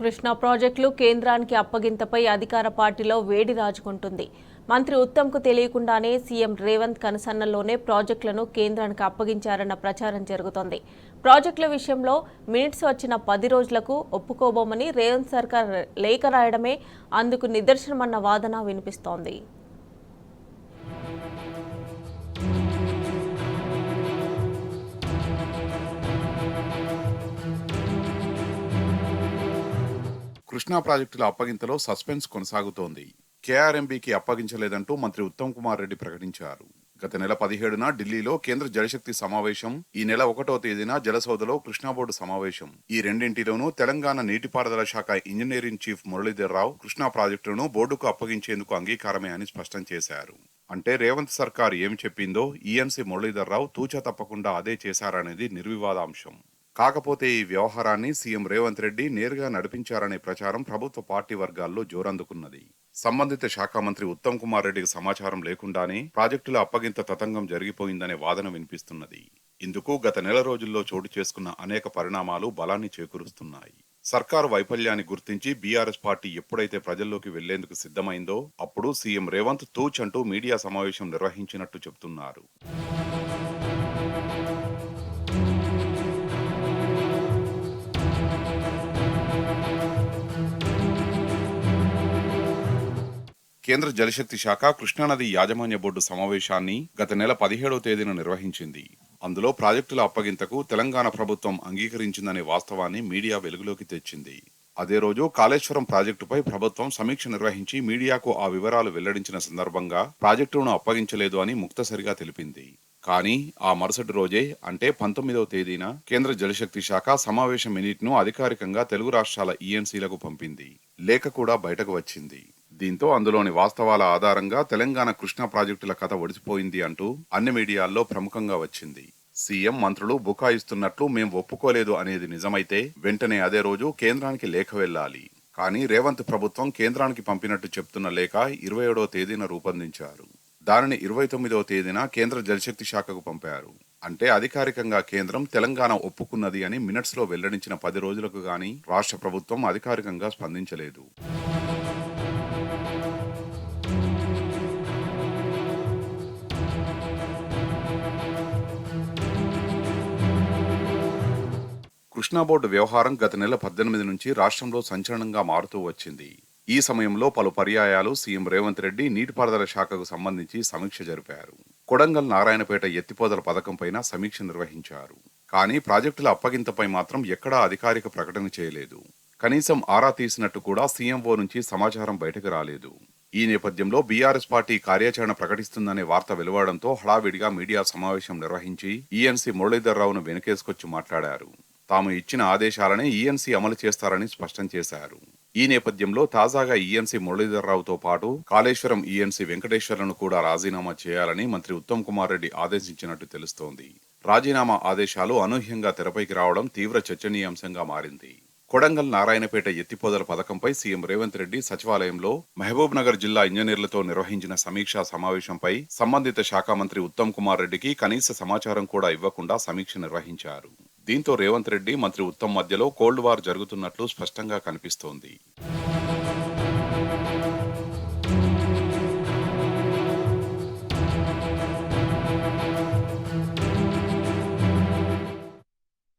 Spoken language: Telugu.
కృష్ణా ప్రాజెక్టులు కేంద్రానికి అప్పగింతపై అధికార పార్టీలో వేడి రాజుకుంటుంది. మంత్రి ఉత్తమ్కు తెలియకుండానే సీఎం రేవంత్ కనుసన్నల్లోనే ప్రాజెక్టులను కేంద్రానికి అప్పగించారన్న ప్రచారం జరుగుతోంది. ప్రాజెక్టుల విషయంలో మినిట్స్ వచ్చిన 10 రోజులకు ఒప్పుకోబోమని రేవంత్ సర్కార్ లేఖ రాయడమే అందుకు నిదర్శనమన్న వాదన వినిపిస్తోంది. కృష్ణా ప్రాజెక్టుల అప్పగింతలో సస్పెన్స్ కొనసాగుతోంది. కేఆర్ఎంబీకి అప్పగించలేదంటూ మంత్రి ఉత్తమ్ కుమార్ రెడ్డి ప్రకటించారు. గత నెల 17న ఢిల్లీలో కేంద్ర జలశక్తి సమావేశం, ఈ నెల 1వ తేదీన జలసౌధలో కృష్ణా బోర్డు సమావేశం. ఈ రెండింటిలోనూ తెలంగాణ నీటిపారుదల శాఖ ఇంజనీరింగ్ చీఫ్ మురళీధర్ రావు కృష్ణా ప్రాజెక్టులను బోర్డుకు అప్పగించేందుకు అంగీకారమే అని స్పష్టం చేశారు. అంటే రేవంత్ సర్కార్ ఏమి చెప్పిందో ఈఎన్సీ మురళీధర్ రావు తూచా తప్పకుండా అదే చేశారనేది నిర్వివాదాంశం. కాకపోతే ఈ వ్యవహారాన్ని సీఎం రేవంత్ రెడ్డి నేరుగా నడిపించారనే ప్రచారం ప్రభుత్వ పార్టీ వర్గాల్లో జోరందుకున్నది. సంబంధిత శాఖ మంత్రి ఉత్తమ్ కుమార్ రెడ్డికి సమాచారం లేకుండానే ప్రాజెక్టుల అప్పగింత తతంగం జరిగిపోయిందనే వాదన వినిపిస్తున్నది. ఇందుకు గత నెల రోజుల్లో చోటు చేసుకున్న అనేక పరిణామాలు బలాన్ని చేకూరుస్తున్నాయి. సర్కారు వైఫల్యాన్ని గుర్తించి బీఆర్ఎస్ పార్టీ ఎప్పుడైతే ప్రజల్లోకి వెళ్లేందుకు సిద్ధమైందో అప్పుడు సీఎం రేవంత్ తూచ్ అంటూ మీడియా సమావేశం నిర్వహించినట్టు చెబుతున్నారు. కేంద్ర జలశక్తి శాఖ కృష్ణానది యాజమాన్య బోర్డు సమావేశాన్ని గత నెల 17వ తేదీన నిర్వహించింది. అందులో ప్రాజెక్టుల అప్పగింతకు తెలంగాణ ప్రభుత్వం అంగీకరించిందనే వాస్తవాన్ని మీడియా వెలుగులోకి తెచ్చింది. అదే రోజు కాళేశ్వరం ప్రాజెక్టుపై ప్రభుత్వం సమీక్ష నిర్వహించి మీడియాకు ఆ వివరాలు వెల్లడించిన సందర్భంగా ప్రాజెక్టును అప్పగించలేదు అని ముక్తసరిగా తెలిపింది. కానీ ఆ మరుసటి రోజే అంటే 19వ తేదీన కేంద్ర జలశక్తి శాఖ సమావేశం మినిట్ను అధికారికంగా తెలుగు రాష్ట్రాల ఈఎన్సీలకు పంపింది. లేఖ కూడా బయటకు వచ్చింది. దీంతో అందులోని వాస్తవాల ఆధారంగా తెలంగాణ కృష్ణా ప్రాజెక్టుల కథ ఒడిసిపోయింది అంటూ అన్ని మీడియాల్లో ప్రముఖంగా వచ్చింది. సీఎం మంత్రులు బుకాయిస్తున్నట్లు మేం ఒప్పుకోలేదు అనేది నిజమైతే వెంటనే అదే రోజు కేంద్రానికి లేఖ వెళ్లాలి. కానీ రేవంత్ ప్రభుత్వం కేంద్రానికి పంపినట్టు చెప్తున్న లేఖ 27వ తేదీన రూపొందించారు. దానిని 29వ తేదీన కేంద్ర జలశక్తి శాఖకు పంపారు. అంటే అధికారికంగా కేంద్రం తెలంగాణ ఒప్పుకున్నది అని మినిట్స్ లో వెల్లడించిన 10 రోజులకు గాని రాష్ట్ర ప్రభుత్వం అధికారికంగా స్పందించలేదు. కృష్ణా బోర్డు వ్యవహారం గత నెల 18 నుంచి రాష్ట్రంలో సంచలనంగా మారుతూ వచ్చింది. ఈ సమయంలో పలు పర్యాయాలు సీఎం రేవంత్ రెడ్డి నీటిపారుదల శాఖకు సంబంధించి సమీక్ష జరిపారు. కొడంగల్ నారాయణపేట ఎత్తిపోతల పథకంపైన సమీక్ష నిర్వహించారు. కానీ ప్రాజెక్టుల అప్పగింతపై మాత్రం ఎక్కడా అధికారిక ప్రకటన చేయలేదు. కనీసం ఆరా తీసినట్టు కూడా సీఎంఓ నుంచి సమాచారం బయటకు రాలేదు. ఈ నేపథ్యంలో బీఆర్ఎస్ పార్టీ కార్యాచరణ ప్రకటిస్తుందనే వార్త వెలువడంతో హడావిడిగా మీడియా సమావేశం నిర్వహించి ఈఎన్సీ మురళీధర్ రావును వెనుకేసుకొచ్చి మాట్లాడారు. తాము ఇచ్చిన ఆదేశాలనే ఈఎన్సీ అమలు చేస్తారని స్పష్టం చేశారు. ఈ నేపథ్యంలో తాజాగా ఈఎన్సీ మురళీధర్ రావుతో పాటు కాళేశ్వరం ఈఎన్సీ వెంకటేశ్వర్లను కూడా రాజీనామా చేయాలని మంత్రి ఉత్తమ్ కుమార్ రెడ్డి ఆదేశించినట్టు తెలుస్తోంది. రాజీనామా ఆదేశాలు అనూహ్యంగా తెరపైకి రావడం తీవ్ర చర్చనీయాంశంగా మారింది. కొడంగల్ నారాయణపేట ఎత్తిపోతల పథకంపై సీఎం రేవంత్ రెడ్డి సచివాలయంలో మహబూబ్ నగర్ జిల్లా ఇంజనీర్లతో నిర్వహించిన సమీక్షా సమావేశంపై సంబంధిత శాఖ మంత్రి ఉత్తమ్ కుమార్ రెడ్డికి కనీస సమాచారం కూడా ఇవ్వకుండా సమీక్ష నిర్వహించారు. దీంతో రేవంత్ రెడ్డి మంత్రి ఉత్తమ్ మధ్యలో కోల్డ్ వార్ జరుగుతున్నట్లు స్పష్టంగా కనిపిస్తోంది.